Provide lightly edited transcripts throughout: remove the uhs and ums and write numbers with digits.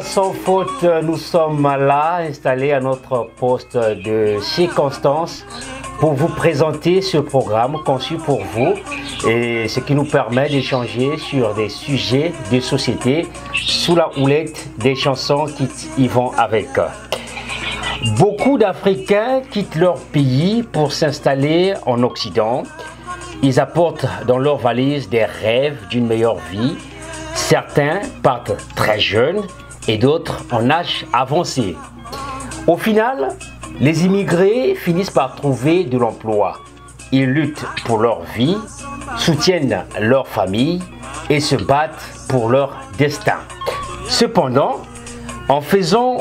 sans faute, nous sommes là, installés à notre poste de circonstance pour vous présenter ce programme conçu pour vous et ce qui nous permet d'échanger sur des sujets de société sous la houlette des chansons qui y vont avec. Beaucoup d'Africains quittent leur pays pour s'installer en Occident. Ils apportent dans leur valise des rêves d'une meilleure vie. Certains partent très jeunes et d'autres en âge avancé. Au final, les immigrés finissent par trouver de l'emploi. Ils luttent pour leur vie, soutiennent leur famille et se battent pour leur destin. Cependant, en faisant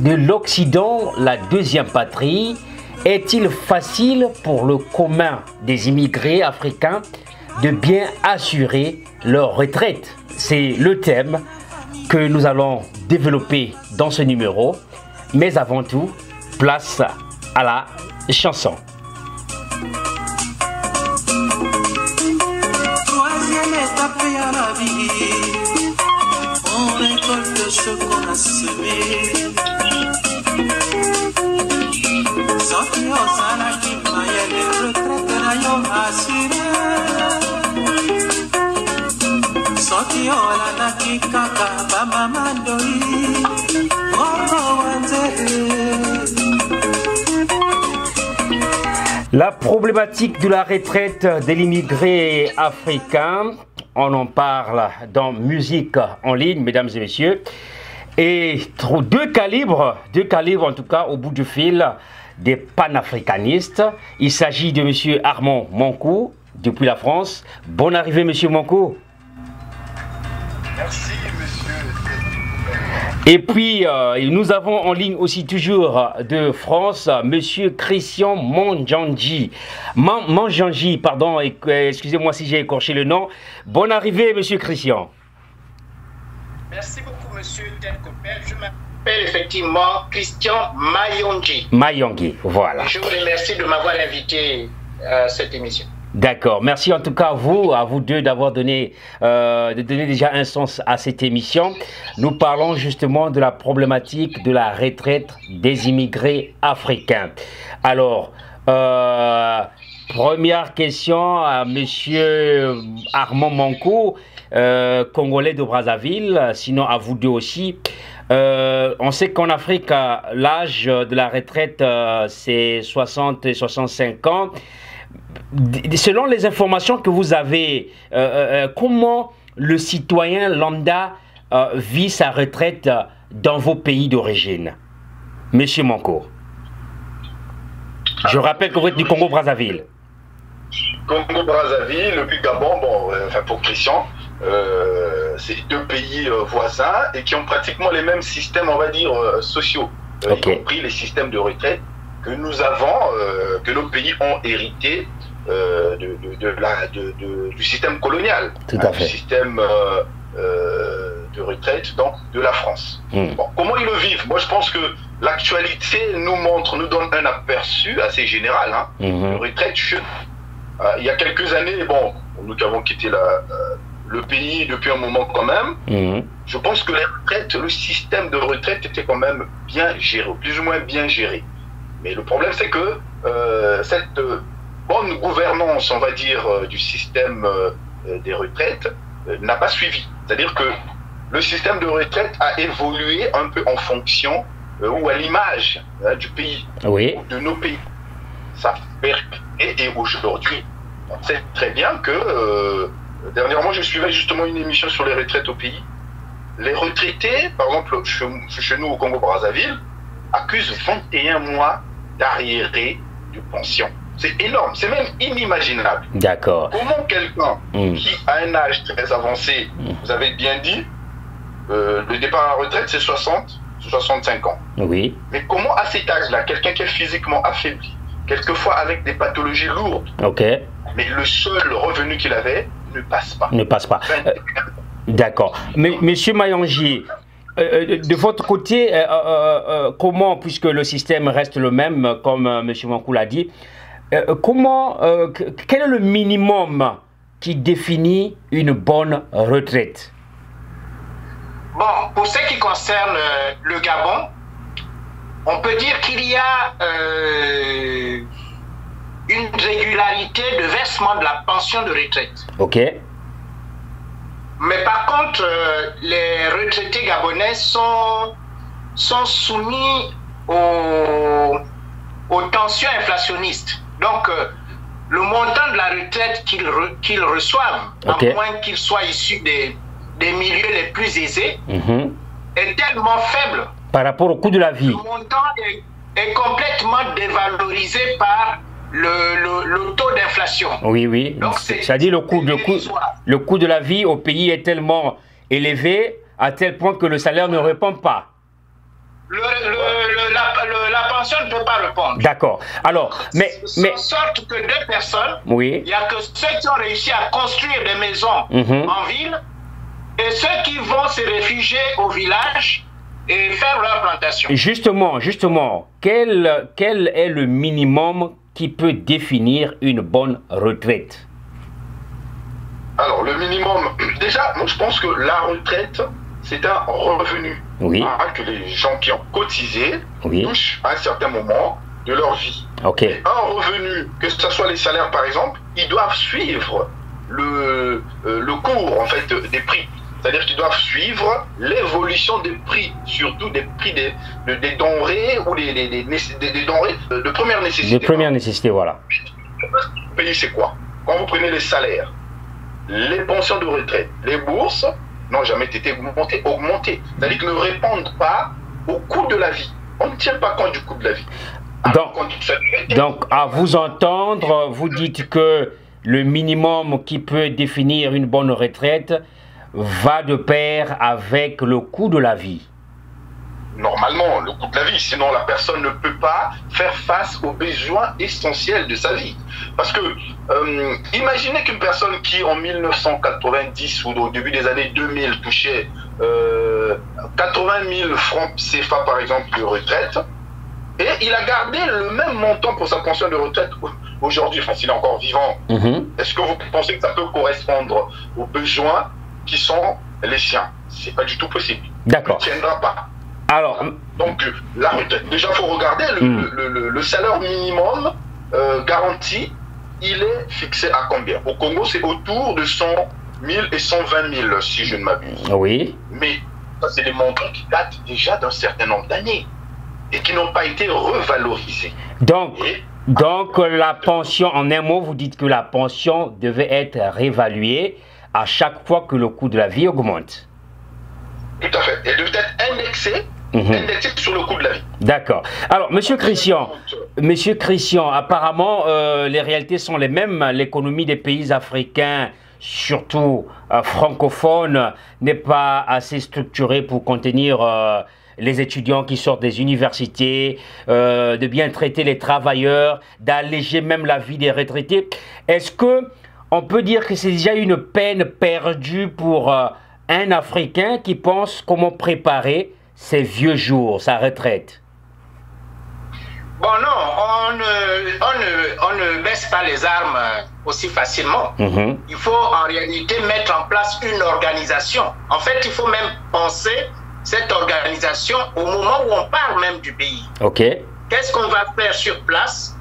de l'Occident la deuxième patrie, est-il facile pour le commun des immigrés africains de bien assurer leur retraite? C'est le thème que nous allons développer dans ce numéro. Mais avant tout, place à la chanson. Troisième étape à la vie, on récolte ce qu'on a semé. Sorti au salaki, maïa les retraites rayon assuré. Sorti au lanaki kaka bama mandoi, oko wanze. La problématique de la retraite de l'immigré africain, on en parle dans Musique en ligne, mesdames et messieurs. Et deux calibres en tout cas au bout du fil des panafricanistes. Il s'agit de M. Armand Mankou depuis la France. Bonne arrivée M. Mankou. Merci monsieur. Et puis nous avons en ligne aussi toujours de France M. Christian Manjanji. Manjanji, pardon, excusez-moi si j'ai écorché le nom. Bonne arrivée M. Christian. Merci beaucoup monsieur Tenkopel. Je m'appelle effectivement Christian Mayongi. Mayongi, voilà. Je vous remercie de m'avoir invité à cette émission. D'accord, merci en tout cas à vous deux d'avoir donné, déjà un sens à cette émission. Nous parlons justement de la problématique de la retraite des immigrés africains. Alors, première question à monsieur Armand Mankou, Congolais de Brazzaville, sinon à vous deux aussi. On sait qu'en Afrique, l'âge de la retraite, c'est 60 et 65 ans. Selon les informations que vous avez, comment le citoyen lambda vit sa retraite dans vos pays d'origine? Monsieur Mankou. Je rappelle que vous êtes du Congo-Brazzaville. Congo-Brazzaville, le puis Gabon, bon, enfin pour Christian, c'est deux pays voisins et qui ont pratiquement les mêmes systèmes, on va dire, sociaux, y compris les systèmes de retraite que nous avons, que nos pays ont hérité du système colonial, tout à fait. Du système de retraite donc de la France. Bon, comment ils le vivent? Moi je pense que l'actualité nous donne un aperçu assez général de retraite chez nous. Il y a quelques années, bon, nous qui avons quitté le pays depuis un moment quand même, je pense que le système de retraite était quand même bien géré, plus ou moins bien géré. Mais le problème, c'est que cette bonne gouvernance, on va dire, du système des retraites n'a pas suivi. C'est-à-dire que le système de retraite a évolué un peu en fonction ou à l'image du pays, de nos pays. Ça et aujourd'hui, on sait très bien que dernièrement, je suivais justement une émission sur les retraites au pays. Les retraités, par exemple, chez nous au Congo-Brazzaville, accusent 21 mois d'arriéré de pension. C'est énorme, c'est même inimaginable. D'accord. Comment quelqu'un qui a un âge très avancé, vous avez bien dit, le départ à la retraite c'est 65 ans. Oui. Mais comment à cet âge-là, quelqu'un qui est physiquement affaibli, quelquefois avec des pathologies lourdes, mais le seul revenu qu'il avait ne passe pas. Ne passe pas. D'accord. Mais monsieur Mayongi, de votre côté, comment, puisque le système reste le même, comme M. Mankou l'a dit, quel est le minimum qui définit une bonne retraite? Bon, pour ce qui concerne le Gabon, on peut dire qu'il y a une régularité de versement de la pension de retraite. Ok. Mais par contre, les retraités gabonais sont soumis aux tensions inflationnistes. Donc, le montant de la retraite qu'ils reçoivent, okay, à moins qu'ils soient issus des milieux les plus aisés, est tellement faible. Par rapport au coût de la vie. Le montant est complètement dévalorisé par le taux d'inflation. Oui, oui. C'est-à-dire le coût de la vie au pays est tellement élevé à tel point que le salaire ne répond pas. La pension ne peut pas répondre. D'accord. Alors, mais en sorte que deux personnes, oui, il n'y a que ceux qui ont réussi à construire des maisons en ville et ceux qui vont se réfugier au village et faire leur plantation. Justement, quel est le minimum qui peut définir une bonne retraite? Alors, le minimum, déjà, moi je pense que la retraite, c'est un revenu, oui, que les gens qui ont cotisé, oui, touchent à un certain moment de leur vie. Okay. Un revenu, que ce soit les salaires par exemple, ils doivent suivre le cours en fait des prix. C'est-à-dire qu'ils doivent suivre l'évolution des prix, surtout des prix des denrées ou des denrées de première nécessité. De première nécessité, voilà. Le pays, c'est quoi? Quand vous prenez les salaires, les pensions de retraite, les bourses n'ont jamais été augmentées. C'est-à-dire qu'ils ne répondent pas au coût de la vie. On ne tient pas compte du coût de la vie. Donc, à vous entendre, vous dites que le minimum qui peut définir une bonne retraite va de pair avec le coût de la vie. Normalement, le coût de la vie, sinon la personne ne peut pas faire face aux besoins essentiels de sa vie. Parce que, imaginez qu'une personne qui en 1990 ou au début des années 2000 touchait 80 000 francs CFA par exemple de retraite, et il a gardé le même montant pour sa pension de retraite aujourd'hui, enfin s'il est encore vivant. Est-ce que vous pensez que ça peut correspondre aux besoins qui sont les siens? C'est pas du tout possible. D'accord. Ça ne tiendra pas. Alors, donc la retraite, déjà il faut regarder le salaire minimum garanti, il est fixé à combien? Au Congo, c'est autour de 100 000 et 120 000 si je ne m'abuse. Oui. Mais ça, c'est des montants qui datent déjà d'un certain nombre d'années et qui n'ont pas été revalorisés. Donc la pension, en un mot, vous dites que la pension devait être réévaluée à chaque fois que le coût de la vie augmente. Tout à fait. Elle devait être indexée, sur le coût de la vie. D'accord. Alors, Monsieur Christian, apparemment, les réalités sont les mêmes. L'économie des pays africains, surtout francophones, n'est pas assez structurée pour contenir les étudiants qui sortent des universités, de bien traiter les travailleurs, d'alléger même la vie des retraités. Est-ce que on peut dire que c'est déjà une peine perdue pour un Africain qui pense comment préparer ses vieux jours, sa retraite? Bon, non, on ne baisse pas les armes aussi facilement. Il faut en réalité mettre en place une organisation. En fait, il faut même penser cette organisation au moment où on parle même du pays. Ok. Qu'est-ce qu'on va faire sur place?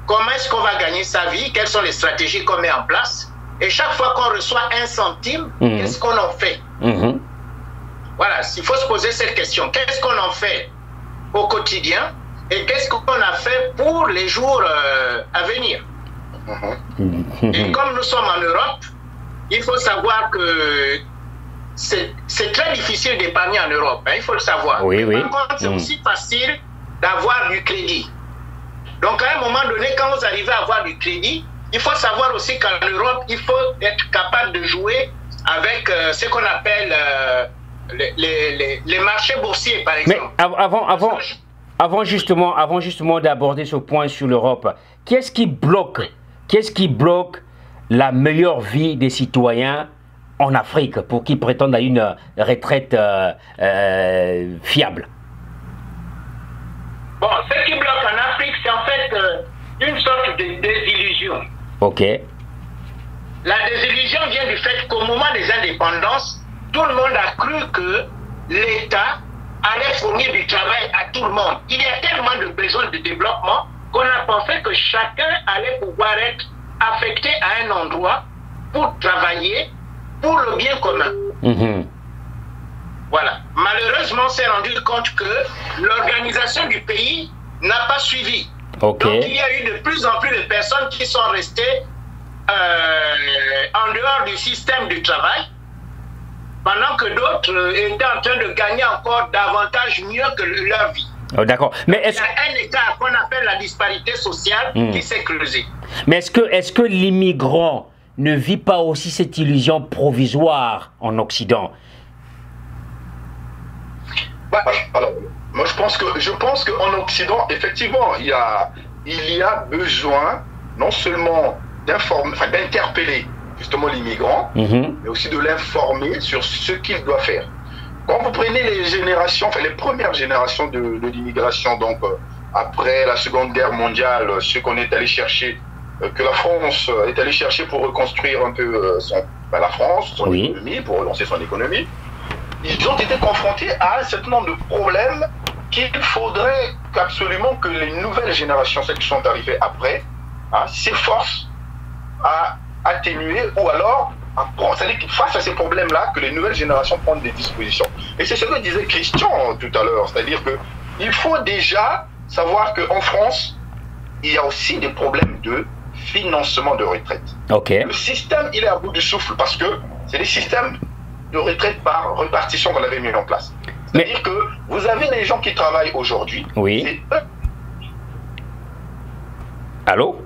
Comment est-ce qu'on va gagner sa vie? Quelles sont les stratégies qu'on met en place? Et chaque fois qu'on reçoit un centime, qu'est-ce qu'on en fait? Voilà, il faut se poser cette question. Qu'est-ce qu'on en fait au quotidien? Et qu'est-ce qu'on a fait pour les jours à venir? Et comme nous sommes en Europe, il faut savoir que c'est très difficile d'épargner en Europe, hein, il faut le savoir. Oui, oui. Par contre, c'est aussi facile d'avoir du crédit. Donc, à un moment donné, quand vous arrivez à avoir du crédit, il faut savoir aussi qu'en Europe, il faut être capable de jouer avec ce qu'on appelle les marchés boursiers, par exemple. Mais avant justement d'aborder ce point sur l'Europe, qu'est-ce qui bloque la meilleure vie des citoyens en Afrique pour qu'ils prétendent à une retraite fiable? Bon, ce qui bloque en Afrique, c'est en fait une sorte de désillusion. Ok. La désillusion vient du fait qu'au moment des indépendances, tout le monde a cru que l'État allait fournir du travail à tout le monde. Il y a tellement de besoins de développement qu'on a pensé que chacun allait pouvoir être affecté à un endroit pour travailler pour le bien commun. Voilà. Malheureusement, on s'est rendu compte que l'organisation du pays n'a pas suivi. Donc, il y a eu de plus en plus de personnes qui sont restées en dehors du système du travail, pendant que d'autres étaient en train de gagner encore davantage mieux que leur vie. D'accord. Mais il y a un écart qu'on appelle la disparité sociale qui s'est creusée. Mais est-ce que l'immigrant ne vit pas aussi cette illusion provisoire en Occident? Alors, moi je pense qu'en Occident, effectivement, il y a besoin non seulement d'interpeller justement l'immigrant, mais aussi de l'informer sur ce qu'il doit faire. Quand vous prenez les générations, les premières générations de l'immigration, donc après la Seconde Guerre mondiale, ce qu'on est allé chercher, que la France est allée chercher pour reconstruire un peu la France, son économie, pour relancer son économie, ils ont été confrontés à un certain nombre de problèmes qu'il faudrait absolument que les nouvelles générations, celles qui sont arrivées après, s'efforcent à atténuer ou alors c'est-à-dire que face à ces problèmes-là, que les nouvelles générations prennent des dispositions. Et c'est ce que disait Christian tout à l'heure, c'est-à-dire qu'il faut déjà savoir qu'en France, il y a aussi des problèmes de financement de retraite. Le système, il est à bout du souffle parce que c'est des systèmes de retraite par répartition qu'on avait mis en place. C'est-à-dire que vous avez les gens qui travaillent aujourd'hui. Oui. Allô?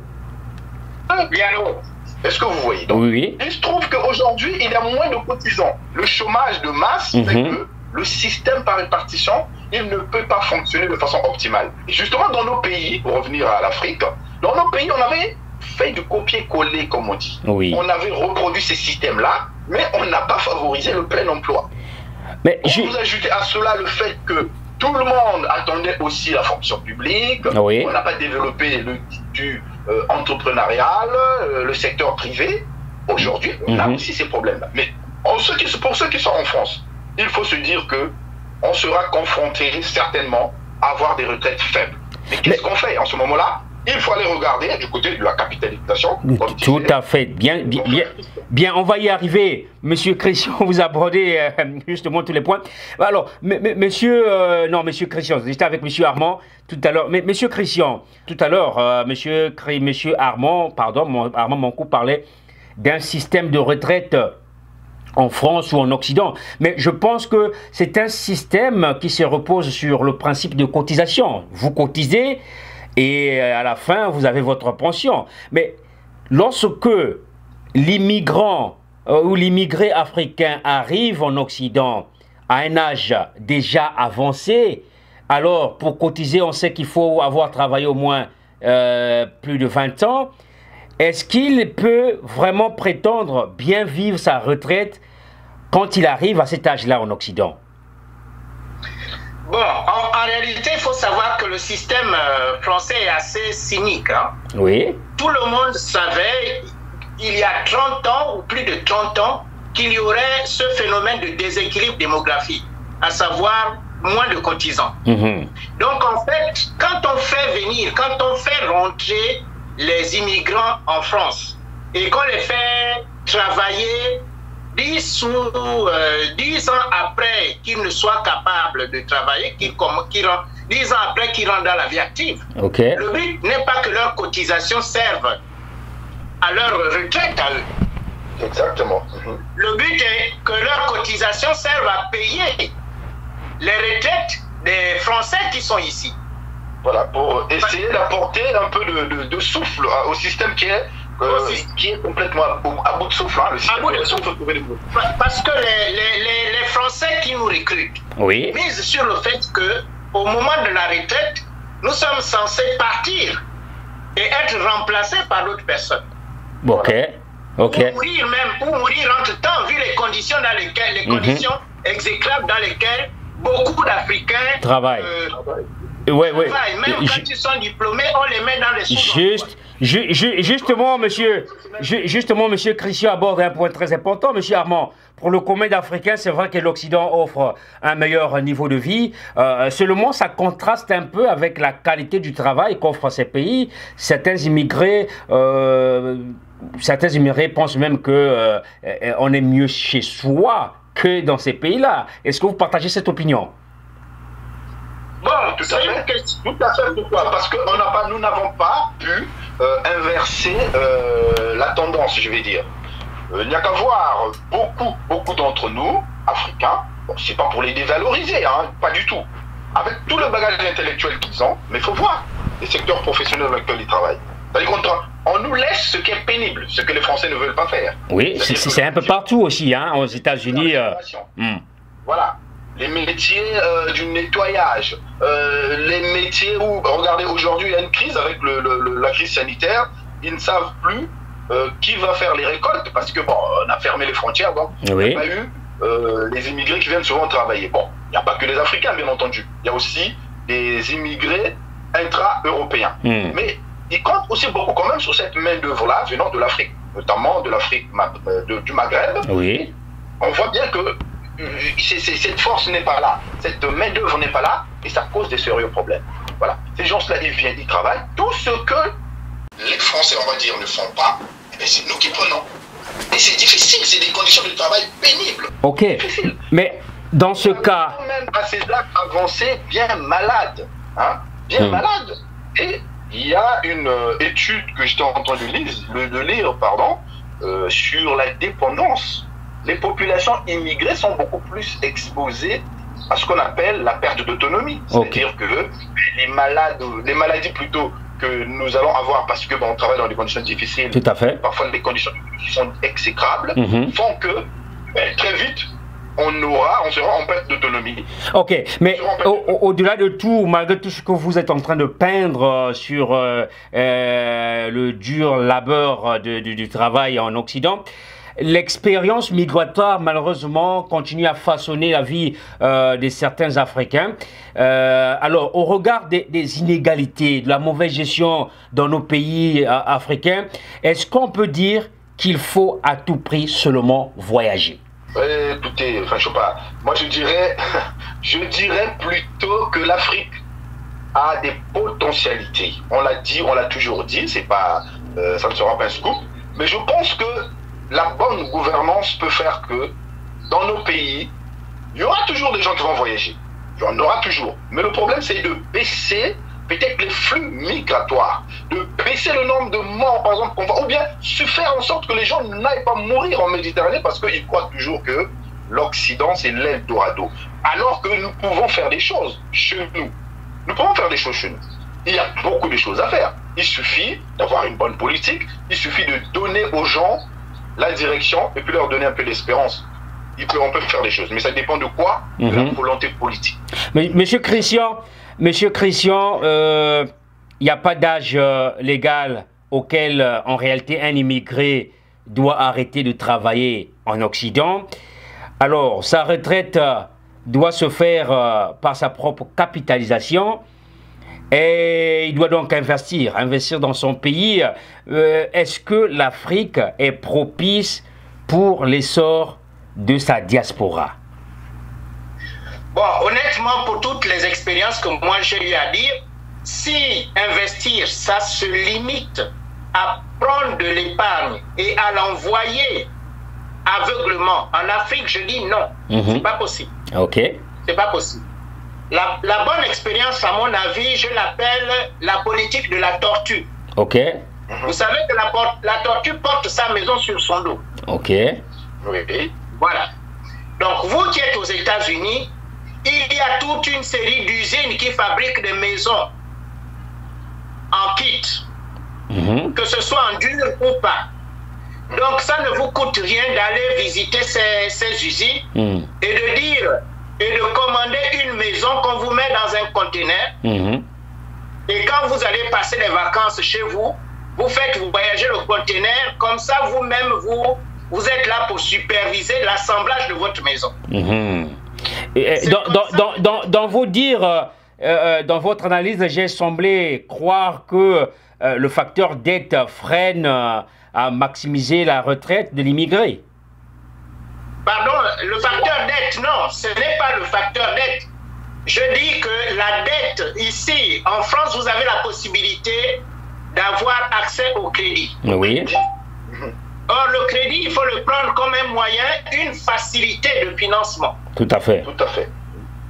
Oui, allô? Est-ce que vous voyez? Donc, il se trouve qu'aujourd'hui, il y a moins de cotisants. Le chômage de masse fait que le système par répartition, il ne peut pas fonctionner de façon optimale. Et justement, dans nos pays, pour revenir à l'Afrique, dans nos pays, on avait fait du copier-coller, comme on dit. On avait reproduit ces systèmes-là, mais on n'a pas favorisé le plein emploi. Mais vous ajoutez à cela le fait que tout le monde attendait aussi la fonction publique, on n'a pas développé le entrepreneurial, le secteur privé. Aujourd'hui, on a aussi ces problèmes-là. Mais pour ceux qui sont en France, il faut se dire que on sera confronté certainement à avoir des retraites faibles. Mais qu'est-ce qu'on fait en ce moment-là? Il faut aller regarder du côté de la capitalisation. Tout à fait. Bien, on va y arriver. Monsieur Christian, vous abordez justement tous les points. Alors, monsieur Christian, j'étais avec monsieur Armand tout à l'heure. Mais monsieur Christian, tout à l'heure, monsieur Armand, Armand Mankou parlait d'un système de retraite en France ou en Occident. Mais je pense que c'est un système qui se repose sur le principe de cotisation. Vous cotisez et à la fin, vous avez votre pension. Mais lorsque l'immigrant ou l'immigré africain arrive en Occident à un âge déjà avancé, alors pour cotiser, on sait qu'il faut avoir travaillé au moins plus de 20 ans. Est-ce qu'il peut vraiment prétendre bien vivre sa retraite quand il arrive à cet âge-là en Occident? Bon, en réalité, il faut savoir que le système français est assez cynique. Oui. Tout le monde savait, il y a 30 ans ou plus de 30 ans, qu'il y aurait ce phénomène de déséquilibre démographique, à savoir moins de cotisants. Donc, en fait, quand on fait rentrer les immigrants en France et qu'on les fait travailler 10 ans après qu'ils ne soient capables de travailler, 10 ans après qu'ils rentrent dans la vie active, le but n'est pas que leurs cotisations servent à leur retraite à eux. Exactement. Le but est que leurs cotisations servent à payer les retraites des Français qui sont ici. Voilà, pour essayer d'apporter un peu de souffle au système qui est complètement à bout de souffle. À bout de souffle. Parce que les Français qui nous recrutent misent sur le fait qu'au moment de la retraite, nous sommes censés partir et être remplacés par d'autres personnes. Ou mourir entre-temps, vu les conditions dans lesquelles, les conditions exécrables dans lesquelles beaucoup d'Africains travaillent. Même quand ils sont diplômés, on les met dans les sous-emplois. Justement, monsieur Christian aborde un point très important, monsieur Armand. pour le commun d'Africains, c'est vrai que l'Occident offre un meilleur niveau de vie. Seulement, ça contraste un peu avec la qualité du travail qu'offrent ces pays. Certains immigrés pensent même que on est mieux chez soi que dans ces pays-là. Est-ce que vous partagez cette opinion? Bon, tout à fait. Pourquoi? Parce que nous n'avons pas pu inverser la tendance, je vais dire. Il n'y a qu'à voir beaucoup d'entre nous, Africains, bon, c'est pas pour les dévaloriser, hein, pas du tout, avec tout le bagage intellectuel qu'ils ont, mais il faut voir les secteurs professionnels dans lesquels ils travaillent. C'est-à-dire qu'on nous laisse ce qui est pénible, ce que les Français ne veulent pas faire. Oui, c'est un peu partout aussi, hein, aux États-Unis. Voilà. Les métiers du nettoyage, les métiers où, regardez, aujourd'hui il y a une crise avec la crise sanitaire, ils ne savent plus qui va faire les récoltes, parce que bon, on a fermé les frontières, donc il n'y a pas eu les immigrés qui viennent souvent travailler. Bon, il n'y a pas que les Africains, bien entendu, il y a aussi des immigrés intra-européens. Mais ils comptent aussi beaucoup quand même sur cette main-d'œuvre-là venant de l'Afrique, notamment de l'Afrique du Maghreb. Oui. On voit bien que cette force n'est pas là, cette main-d'œuvre n'est pas là, et ça cause des sérieux problèmes. Voilà. Ces gens-là, ils viennent, ils travaillent. Tout ce que les Français, on va dire, ne font pas, c'est nous qui prenons. Et c'est difficile, c'est des conditions de travail pénibles. Ok. Difficile. Mais dans ce cas. Même à ces actes avancés, bien malades. Hein, bien malades. Et il y a une étude que j'étais en train de lire, sur la dépendance. Les populations immigrées sont beaucoup plus exposées à ce qu'on appelle la perte d'autonomie. C'est-à-dire que les maladies plutôt que nous allons avoir, parce que on travaille dans des conditions difficiles, tout à fait. Parfois des conditions qui sont exécrables, font que très vite, on sera en perte d'autonomie. Ok, mais au-delà de tout, malgré tout ce que vous êtes en train de peindre sur le dur labeur du travail en Occident, l'expérience migratoire, malheureusement, continue à façonner la vie de certains Africains. Alors, au regard des inégalités, de la mauvaise gestion dans nos pays africains, est-ce qu'on peut dire qu'il faut à tout prix seulement voyager? Écoutez, enfin, je sais pas. Moi, je dirais plutôt que l'Afrique a des potentialités. On l'a dit, on l'a toujours dit. C'est pas, ça ne sera pas un scoop. Mais je pense que la bonne gouvernance peut faire que dans nos pays, il y aura toujours des gens qui vont voyager. Il y en aura toujours. Mais le problème, c'est de baisser peut-être les flux migratoires, de baisser le nombre de morts, par exemple, ou bien faire en sorte que les gens n'aillent pas mourir en Méditerranée parce qu'ils croient toujours que l'Occident, c'est l'Eldorado. Alors que nous pouvons faire des choses chez nous. Nous pouvons faire des choses chez nous. Il y a beaucoup de choses à faire. Il suffit d'avoir une bonne politique, il suffit de donner aux gens la direction et puis leur donner un peu d'espérance. On peut faire des choses, mais ça dépend de quoi? De la volonté politique. Mais, Monsieur Christian, il n'y a pas d'âge légal auquel, en réalité, un immigré doit arrêter de travailler en Occident. Alors, sa retraite doit se faire par sa propre capitalisation et il doit donc investir dans son pays. Est-ce que l'Afrique est propice pour l'essor de sa diaspora? Bon, honnêtement, pour toutes les expériences que moi j'ai eu à dire, si investir, ça se limite à prendre de l'épargne et à l'envoyer aveuglement en Afrique, je dis non, c'est pas possible. Ok. C'est pas possible. La bonne expérience, à mon avis, je l'appelle la politique de la tortue. Ok. Vous savez que la tortue porte sa maison sur son dos. Ok. Oui. Voilà. Donc, vous qui êtes aux États-Unis, il y a toute une série d'usines qui fabriquent des maisons en kit, que ce soit en dur ou pas. Donc, ça ne vous coûte rien d'aller visiter ces usines et de dire et de commander une maison qu'on vous met dans un conteneur. Et quand vous allez passer les vacances chez vous, vous faites voyager le conteneur, comme ça vous-même vous êtes là pour superviser l'assemblage de votre maison. Dans vos dires, dans votre analyse, j'ai semblé croire que le facteur dette freine à maximiser la retraite de l'immigré. pardon, le facteur dette, non, ce n'est pas le facteur dette. Je dis que la dette, ici, en France, vous avez la possibilité d'avoir accès au crédit. Oui. Or, le crédit, il faut le prendre comme un moyen, une facilité de financement. Tout à fait. Tout à fait.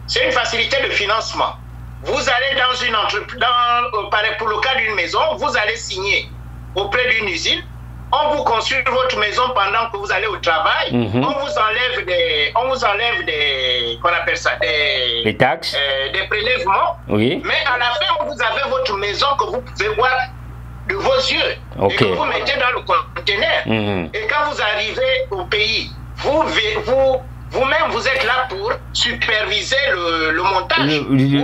C'est une facilité de financement. Vous allez dans une entreprise, pour le cas d'une maison, vous allez signer auprès d'une usine. On vous construit votre maison pendant que vous allez au travail. On vous enlève des, qu'on appelle ça, les taxes, des prélèvements. Oui. Mais à la fin, vous avez votre maison que vous pouvez voir de vos yeux et que vous mettez dans le conteneur. Et quand vous arrivez au pays, vous-même, vous êtes là pour superviser le montage.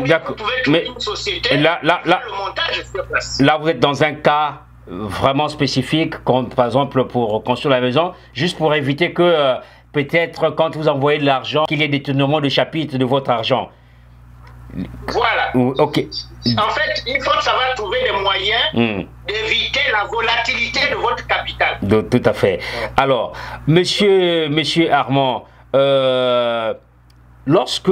D'accord. Vous pouvez trouver une société là, le montage sur place. Là, vous êtes dans un cas vraiment spécifique, comme par exemple pour construire la maison, juste pour éviter que peut-être quand vous envoyez de l'argent, qu'il y ait détournement de chapitre de votre argent. Voilà. Ok. En fait, il faut savoir trouver des moyens d'éviter la volatilité de votre capital. Tout à fait. Alors, monsieur Armand, lorsque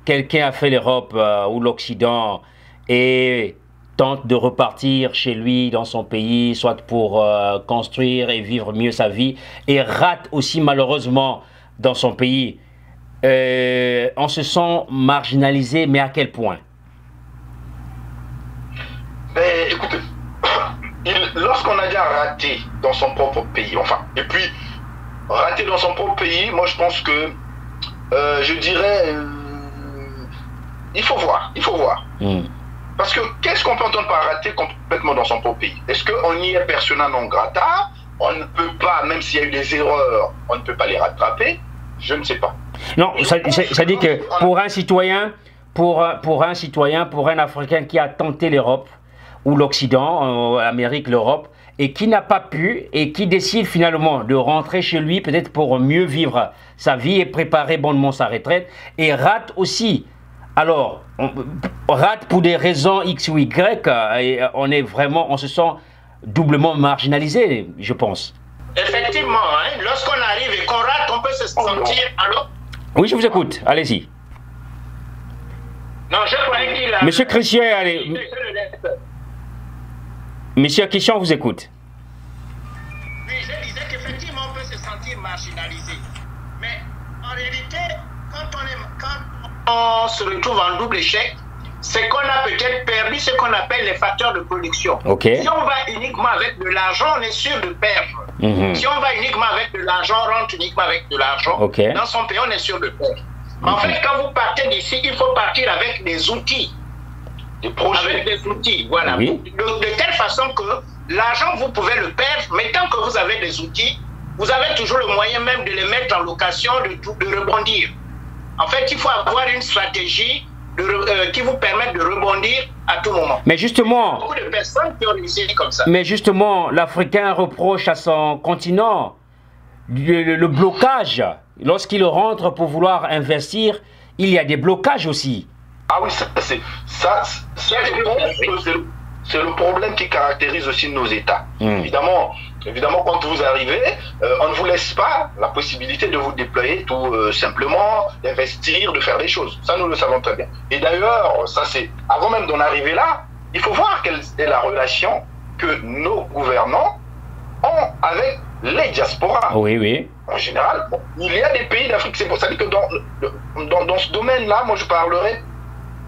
quelqu'un a fait l'Europe ou l'Occident et tente de repartir chez lui, dans son pays, soit pour construire et vivre mieux sa vie, et rate aussi malheureusement dans son pays, on se sent marginalisé, mais à quel point? Ben, écoutez, lorsqu'on a déjà raté dans son propre pays, enfin, et puis raté dans son propre pays, moi je pense que, je dirais, il faut voir. Parce que qu'est-ce qu'on peut entendre par rater complètement dans son propre pays? Est-ce qu'on y est persona non grata? On ne peut pas, même s'il y a eu des erreurs, on ne peut pas les rattraper? Je ne sais pas. Non, ça dit que pour un citoyen, pour un Africain qui a tenté l'Europe ou l'Occident, l'Amérique, l'Europe, et qui n'a pas pu, et qui décide finalement de rentrer chez lui, peut-être pour mieux vivre sa vie et préparer bonnement sa retraite, et rate aussi. Alors, on rate pour des raisons X ou Y, et on se sent doublement marginalisé, je pense. Effectivement, hein, lorsqu'on arrive et qu'on rate, on peut se sentir... Allô? Oui, je vous écoute, allez-y. Non, je croyais qu'il a... Monsieur Christian, allez. Monsieur Christian, vous écoute. Oui, je disais qu'effectivement, on peut se sentir marginalisé. Mais en réalité, quand on se retrouve en double échec, c'est qu'on a peut-être perdu ce qu'on appelle les facteurs de production. Okay. Si on va uniquement avec de l'argent, on est sûr de perdre. Si on va uniquement avec de l'argent, on rentre uniquement avec de l'argent. Dans son pays, on est sûr de perdre. En fait, quand vous partez d'ici, il faut partir avec des outils. Des projets. Avec des outils, voilà. Oui. De telle façon que l'argent, vous pouvez le perdre, mais tant que vous avez des outils, vous avez toujours le moyen même de les mettre en location, de rebondir. En fait, il faut avoir une stratégie qui vous permet de rebondir à tout moment. Mais justement, beaucoup de personnes qui ont réussi comme ça. Mais justement, l'Africain reproche à son continent le blocage. Lorsqu'il rentre pour vouloir investir, il y a des blocages aussi. Ah oui, c'est le problème qui caractérise aussi nos États. Évidemment, quand vous arrivez, on ne vous laisse pas la possibilité de vous déployer tout simplement, d'investir, de faire des choses. Ça, nous le savons très bien. Et d'ailleurs, ça c'est avant même d'en arriver là, il faut voir quelle est la relation que nos gouvernants ont avec les diasporas. Oui, oui. En général, bon, il y a des pays d'Afrique. C'est pour ça que dans ce domaine-là, moi je parlerai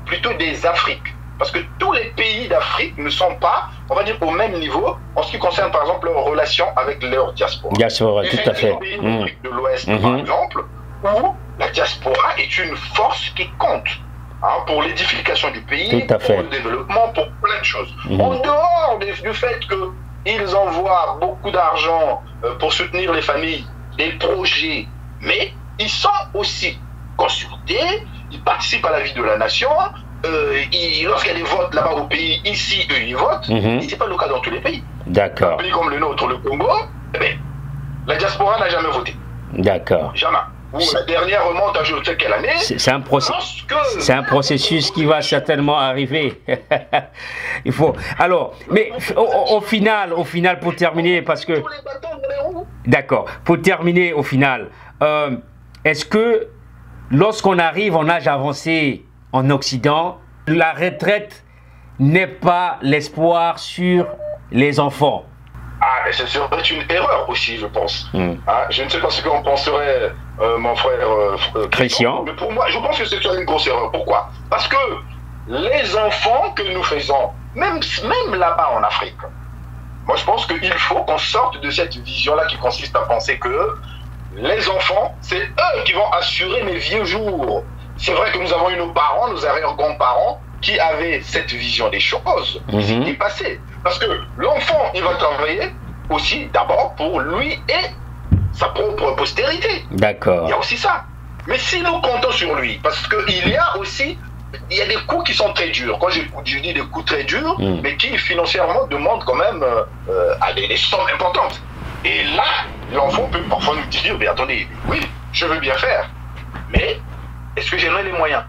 plutôt des Afriques. Parce que tous les pays d'Afrique ne sont pas, on va dire, au même niveau en ce qui concerne, par exemple, leurs relations avec leur diaspora. Diaspora, tout à fait. Les pays d'Afrique de l'Ouest, par exemple, où la diaspora est une force qui compte pour l'édification du pays, pour le développement, pour plein de choses. En dehors du fait qu'ils envoient beaucoup d'argent pour soutenir les familles, des projets, mais ils sont aussi consultés, ils participent à la vie de la nation. Lorsqu'il y a des votes là-bas au pays, ici, eux, ils votent. Et ce n'est pas le cas dans tous les pays. D'accord. Un pays comme le nôtre, le Congo, eh bien, la diaspora n'a jamais voté. D'accord. Jamais. La dernière remonte à je ne sais quelle année. C'est un processus qui va certainement arriver. Il faut. Alors, mais au final, pour terminer, parce que. D'accord. Pour terminer, au final, est-ce que lorsqu'on arrive en âge avancé en Occident, la retraite n'est pas l'espoir sur les enfants? Ah, ce serait une erreur aussi, je pense. Ah, je ne sais pas ce qu'en penserait mon frère Christian. Mais pour moi, je pense que c'est une grosse erreur. Pourquoi? Parce que les enfants que nous faisons, même là-bas en Afrique, moi je pense qu'il faut qu'on sorte de cette vision-là qui consiste à penser que les enfants, c'est eux qui vont assurer mes vieux jours. C'est vrai que nous avons eu nos parents, nos arrière-grands-parents, qui avaient cette vision des choses, qui est passée. Parce que l'enfant, il va travailler aussi d'abord pour lui et sa propre postérité. D'accord. Il y a aussi ça. Mais si nous comptons sur lui, parce qu'il y a aussi, il y a des coûts qui sont très durs. Quand je dis des coûts très durs, mais qui financièrement demandent quand même des sommes importantes. Et là, l'enfant peut parfois nous dire, mais attendez, oui, je veux bien faire, mais est-ce que j'en ai les moyens?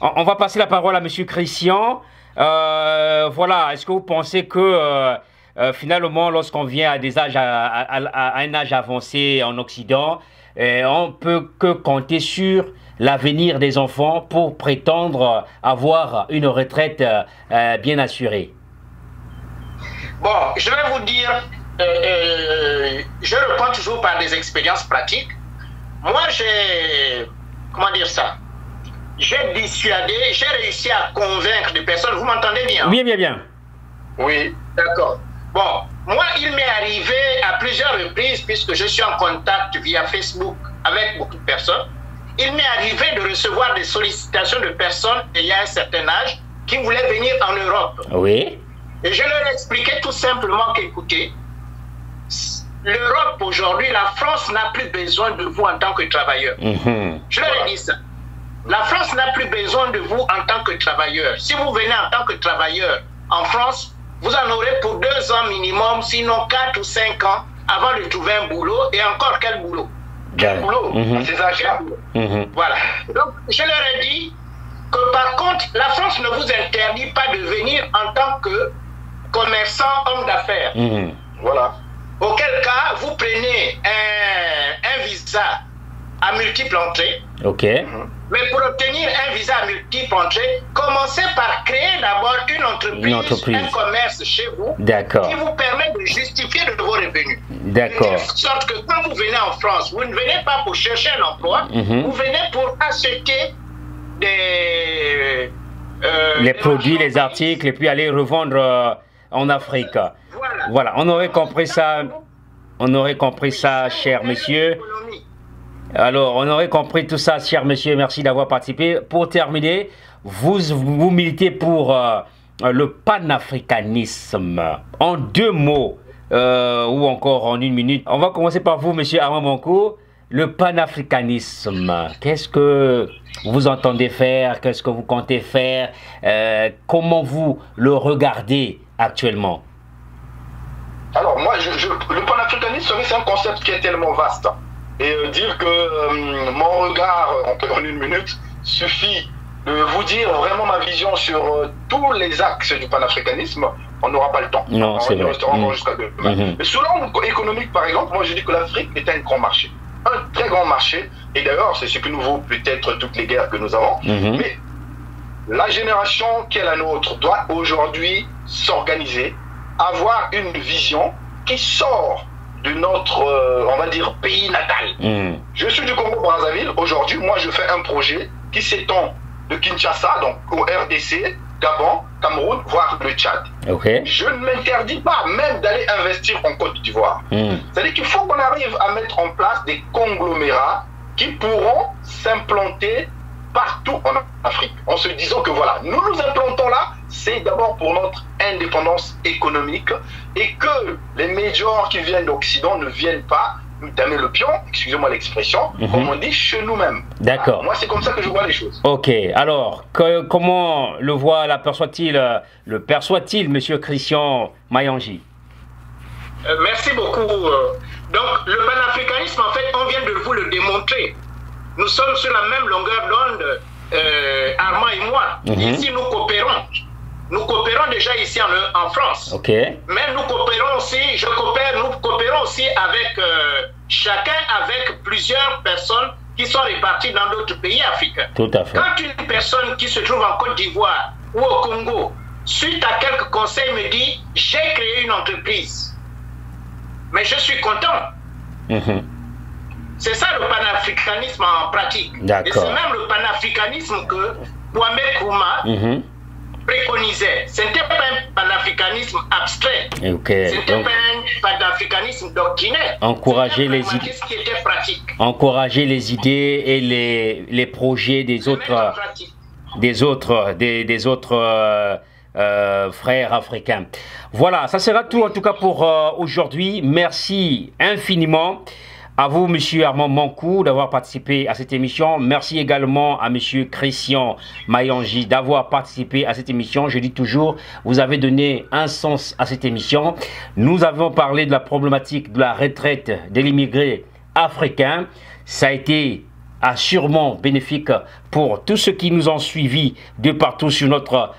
On va passer la parole à M. Christian. Voilà, est-ce que vous pensez que finalement, lorsqu'on vient à des âges, à un âge avancé en Occident, on peut que compter sur l'avenir des enfants pour prétendre avoir une retraite bien assurée? Bon, je vais vous dire, je reprends toujours par des expériences pratiques. Moi, comment dire ça? J'ai dissuadé, j'ai réussi à convaincre des personnes. Vous m'entendez bien? Bien, bien, bien. Oui. D'accord. Bon, moi, il m'est arrivé à plusieurs reprises, puisque je suis en contact via Facebook avec beaucoup de personnes, il m'est arrivé de recevoir des sollicitations de personnes ayant un certain âge qui voulaient venir en Europe. Oui. Et je leur expliquais tout simplement qu'écoutez, l'Europe aujourd'hui, la France n'a plus besoin de vous en tant que travailleur. Je leur ai dit ça. La France n'a plus besoin de vous en tant que travailleur. Si vous venez en tant que travailleur en France, vous en aurez pour 2 ans minimum, sinon 4 ou 5 ans, avant de trouver un boulot. Et encore, quel boulot? Quel boulot? C'est ça, quel boulot? Voilà. Donc, je leur ai dit que par contre, la France ne vous interdit pas de venir en tant que commerçant, homme d'affaires. Voilà. Auquel cas, vous prenez un visa à multiples entrées. Ok. Mais pour obtenir un visa à multiples entrées, commencez par créer d'abord une entreprise, un commerce chez vous, qui vous permet de justifier de vos revenus. D'accord. De sorte que quand vous venez en France, vous ne venez pas pour chercher un emploi, vous venez pour acheter les produits, les articles, et puis aller revendre en Afrique. Voilà, on aurait compris ça. On aurait compris ça, cher monsieur. Alors, on aurait compris tout ça, cher monsieur. Merci d'avoir participé. Pour terminer, vous militez pour le panafricanisme. En 2 mots, ou encore en 1 minute. On va commencer par vous, monsieur Armand Bonko. Le panafricanisme, qu'est-ce que vous entendez faire? Qu'est-ce que vous comptez faire? Comment vous le regardez actuellement? Alors, moi, le panafricanisme, c'est un concept qui est tellement vaste. Et dire que mon regard, en 1 minute, suffit de vous dire vraiment ma vision sur tous les axes du panafricanisme, on n'aura pas le temps. Non, c'est vrai. On restera encore jusqu'à demain. Mais sur l'angle économique, par exemple, moi je dis que l'Afrique est un grand marché. Un très grand marché. Et d'ailleurs, c'est ce que nous vaut peut-être toutes les guerres que nous avons. Mais la génération qui est la nôtre doit aujourd'hui s'organiser, avoir une vision qui sort de notre, on va dire, pays natal. Je suis du Congo-Brazzaville. Aujourd'hui, moi, je fais un projet qui s'étend de Kinshasa, donc au RDC, Gabon, Cameroun, voire le Tchad. Je ne m'interdis pas même d'aller investir en Côte d'Ivoire. C'est-à-dire qu'il faut qu'on arrive à mettre en place des conglomérats qui pourront s'implanter partout en Afrique, en se disant que voilà, nous nous implantons là, c'est d'abord pour notre indépendance économique et que les majors qui viennent d'Occident ne viennent pas nous damer le pion, excusez-moi l'expression, comme on dit chez nous-mêmes. D'accord. Moi, c'est comme ça que je vois les choses. Ok, alors, comment le perçoit-il, monsieur Christian Mayanji? Merci beaucoup. Donc, le panafricanisme, en fait, on vient de vous le démontrer. Nous sommes sur la même longueur d'onde, Armand et moi. Ici, nous coopérons. Nous coopérons déjà ici en France. Mais nous coopérons aussi, nous coopérons aussi avec chacun avec plusieurs personnes qui sont répartis dans d'autres pays africains. Tout à fait. Quand une personne qui se trouve en Côte d'Ivoire ou au Congo, suite à quelques conseils, me dit « j'ai créé une entreprise », mais je suis content. C'est ça le panafricanisme en pratique. Et c'est même le panafricanisme que Kwame Nkrumah préconisait. Ce n'était pas un panafricanisme abstrait. Ce n'était pas un panafricanisme doctrinaire. Encourager les idées. Qui était pratique. Encourager les idées et les projets des autres frères africains. Voilà, ça sera tout en tout cas pour aujourd'hui. Merci infiniment à vous, Monsieur Armand Mankou, d'avoir participé à cette émission. Merci également à Monsieur Christian Mayonji d'avoir participé à cette émission. Je dis toujours, vous avez donné un sens à cette émission. Nous avons parlé de la problématique de la retraite de l'immigré africain. Ça a été sûrement bénéfique pour tous ceux qui nous ont suivis de partout sur notre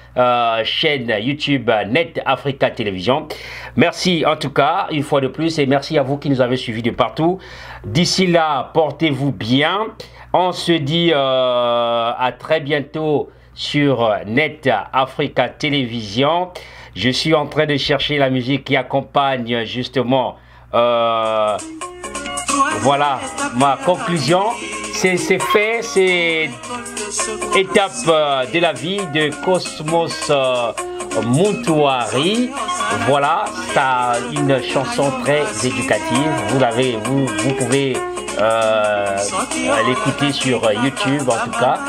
chaîne YouTube Net Africa Télévision. Merci en tout cas une fois de plus et merci à vous qui nous avez suivis de partout. D'ici là, portez-vous bien. On se dit à très bientôt sur Net Africa Télévision. Je suis en train de chercher la musique qui accompagne justement voilà ma conclusion. C'est fait, c'est étape de la vie de Cosmos Moutouari. Voilà, c'est une chanson très éducative. Vous pouvez l'écouter sur YouTube en tout cas.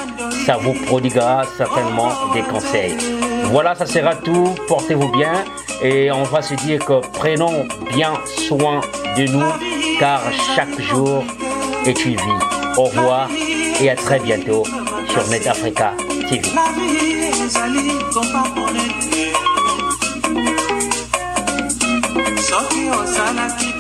Ça vous prodiguera certainement des conseils. Voilà, ça sera tout. Portez-vous bien et on va se dire que prenons bien soin de nous car chaque jour est une vie. Au revoir et à très bientôt sur Net Africa TV. La vie